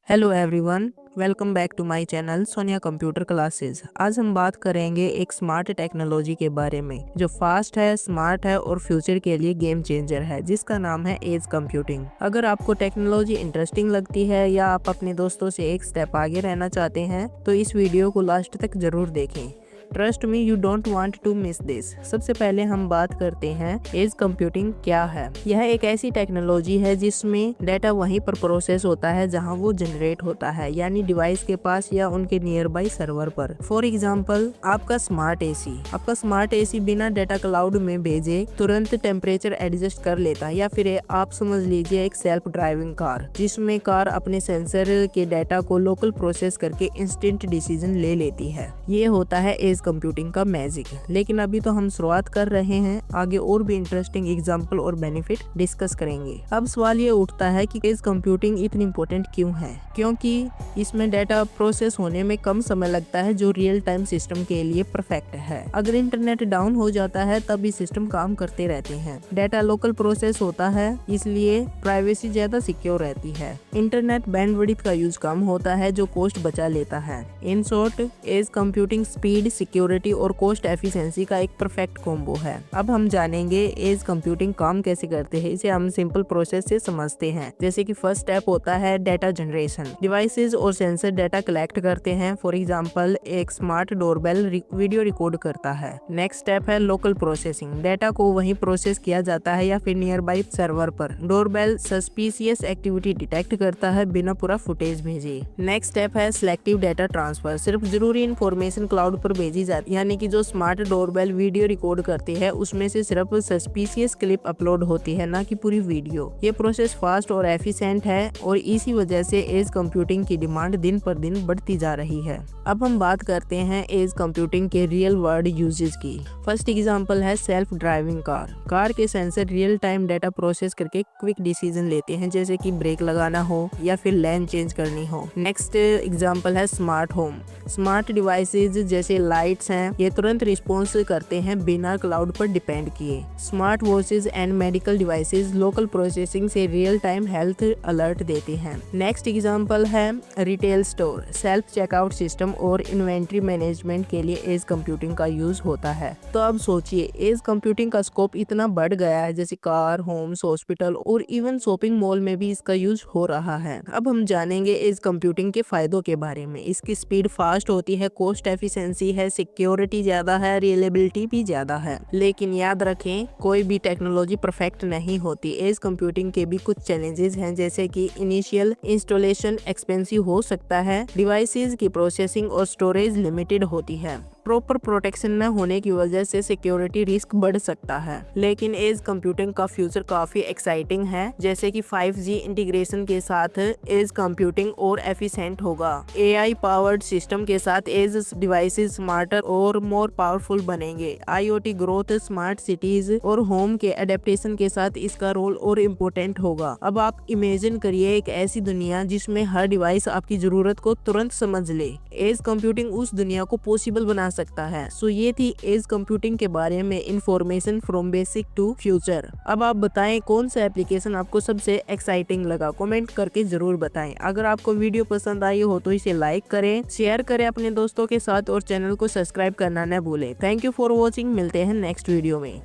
Hello everyone, welcome back to my channel Sonia computer classes. आज हम बात करेंगे एक स्मार्ट टेक्नोलॉजी के बारे में जो फास्ट है, स्मार्ट है और फ्यूचर के लिए गेम चेंजर है, जिसका नाम है एज कंप्यूटिंग। अगर आपको टेक्नोलॉजी इंटरेस्टिंग लगती है या आप अपने दोस्तों से एक स्टेप आगे रहना चाहते हैं तो इस वीडियो को लास्ट तक जरूर देखें। Trust me, you don't want to miss this. सबसे पहले हम बात करते हैं एज कंप्यूटिंग क्या है। यह एक ऐसी टेक्नोलॉजी है जिसमें डेटा वहीं पर प्रोसेस होता है जहां वो जनरेट होता है, यानी डिवाइस के पास या उनके नियर बाई सर्वर पर। फॉर एग्जाम्पल, आपका स्मार्ट एसी बिना डेटा क्लाउड में भेजे तुरंत टेम्परेचर एडजस्ट कर लेता है। या फिर आप समझ लीजिए एक सेल्फ ड्राइविंग कार, जिसमें कार अपने सेंसर के डेटा को लोकल प्रोसेस करके इंस्टेंट डिसीजन ले लेती है। ये होता है एज कंप्यूटिंग का मैजिक। लेकिन अभी तो हम शुरुआत कर रहे हैं, आगे और भी इंटरेस्टिंग एग्जांपल और बेनिफिट डिस्कस करेंगे। अब सवाल ये उठता है कि एज कंप्यूटिंग इतनी इंपॉर्टेंट क्यों है? क्योंकि इसमें डेटा प्रोसेस होने में कम समय लगता है, जो रियल टाइम सिस्टम के लिए परफेक्ट है। अगर इंटरनेट डाउन हो जाता है तब भी सिस्टम काम करते रहते हैं। डेटा लोकल प्रोसेस होता है, इसलिए प्राइवेसी ज्यादा सिक्योर रहती है। इंटरनेट बैंडविड्थ का यूज कम होता है, जो कॉस्ट बचा लेता है। In short, edge computing speed, security और कॉस्ट एफिशिएंसी का एक परफेक्ट कॉम्बो है। अब हम जानेंगे एज कंप्यूटिंग काम कैसे करते हैं। इसे हम सिंपल प्रोसेस से समझते हैं। जैसे कि फर्स्ट स्टेप होता है डेटा जनरेशन। डिवाइसेस और सेंसर डेटा कलेक्ट करते हैं। फॉर एग्जांपल, एक स्मार्ट डोरबेल वीडियो रिकॉर्ड करता है। नेक्स्ट स्टेप है लोकल प्रोसेसिंग। डेटा को वहीं प्रोसेस किया जाता है या फिर नियर बाई सर्वर पर। डोरबेल सस्पिशियस एक्टिविटी डिटेक्ट करता है बिना पूरा फुटेज भेजे। नेक्स्ट स्टेप है सिलेक्टिव डेटा ट्रांसफर। सिर्फ जरूरी इंफॉर्मेशन क्लाउड पर भेजी जाती है, यानी कि जो स्मार्ट डोरबेल वीडियो रिकॉर्ड करती है उसमें से सिर्फ सस्पिशियस क्लिप अपलोड होती है, ना कि पूरी वीडियो। ये प्रोसेस फास्ट और एफिशिएंट है और इसी वजह से एज कंप्यूटिंग की डिमांड दिन पर दिन बढ़ती जा रही है। अब हम बात करते हैं एज कंप्यूटिंग के रियल वर्ल्ड यूजेस की। फर्स्ट एग्जांपल है सेल्फ ड्राइविंग कार। कार के sensor real time data process करके क्विक डिसीजन लेते हैं, जैसे कि ब्रेक लगाना हो या फिर लेन चेंज करनी हो। नेक्स्ट एग्जांपल है स्मार्ट होम। स्मार्ट डिवाइसेज जैसे लाइट्स हैं, ये तुरंत रिस्पॉन्स करते हैं बिना क्लाउड पर डिपेंड किए। Smart watches and medical devices local processing से रियल टाइम हेल्थ अलर्ट देते हैं। नेक्स्ट एग्जांपल है retail store. Self checkout system और इन्वेंट्री मैनेजमेंट के लिए एज कंप्यूटिंग का यूज होता है। तो अब सोचिए, एज कंप्यूटिंग का स्कोप इतना बढ़ गया है, जैसे कार, होम्स, हॉस्पिटल और इवन शॉपिंग मॉल में भी इसका यूज हो रहा है। अब हम जानेंगे एज कंप्यूटिंग के फायदों के बारे में। इसकी स्पीड फास्ट होती है, कॉस्ट एफिशिएंसी है, सिक्योरिटी ज्यादा है, रिलायबिलिटी भी ज्यादा है। लेकिन याद रखें, कोई भी टेक्नोलॉजी परफेक्ट नहीं होती। एज कंप्यूटिंग के भी कुछ चैलेंजेस हैं, जैसे कि इनिशियल इंस्टॉलेशन एक्सपेंसिव हो सकता है, डिवाइसेस की प्रोसेसिंग और स्टोरेज लिमिटेड होती है, प्रॉपर प्रोटेक्शन न होने की वजह से सिक्योरिटी रिस्क बढ़ सकता है। लेकिन एज कंप्यूटिंग का फ्यूचर काफी एक्साइटिंग है, जैसे कि 5G इंटीग्रेशन के साथ एज कंप्यूटिंग और एफिशिएंट होगा। AI पावर्ड सिस्टम के साथ एज डिवाइसेस स्मार्टर और मोर पावरफुल बनेंगे। IoT ग्रोथ, स्मार्ट सिटीज और होम के एडेप्टेशन के साथ इसका रोल और इम्पोर्टेंट होगा। अब आप इमेजिन करिए एक ऐसी दुनिया जिसमें हर डिवाइस आपकी जरूरत को तुरंत समझ ले। एज कंप्यूटिंग उस दुनिया को पॉसिबल बना सकता है। सो ये थी एज कंप्यूटिंग के बारे में information from basic to future. अब आप बताएं कौन सा एप्लीकेशन आपको सबसे एक्साइटिंग लगा, कमेंट करके जरूर बताएं। अगर आपको वीडियो पसंद आई हो तो इसे लाइक करें, शेयर करें अपने दोस्तों के साथ और चैनल को सब्सक्राइब करना न भूलें। Thank you for watching. मिलते हैं नेक्स्ट वीडियो में।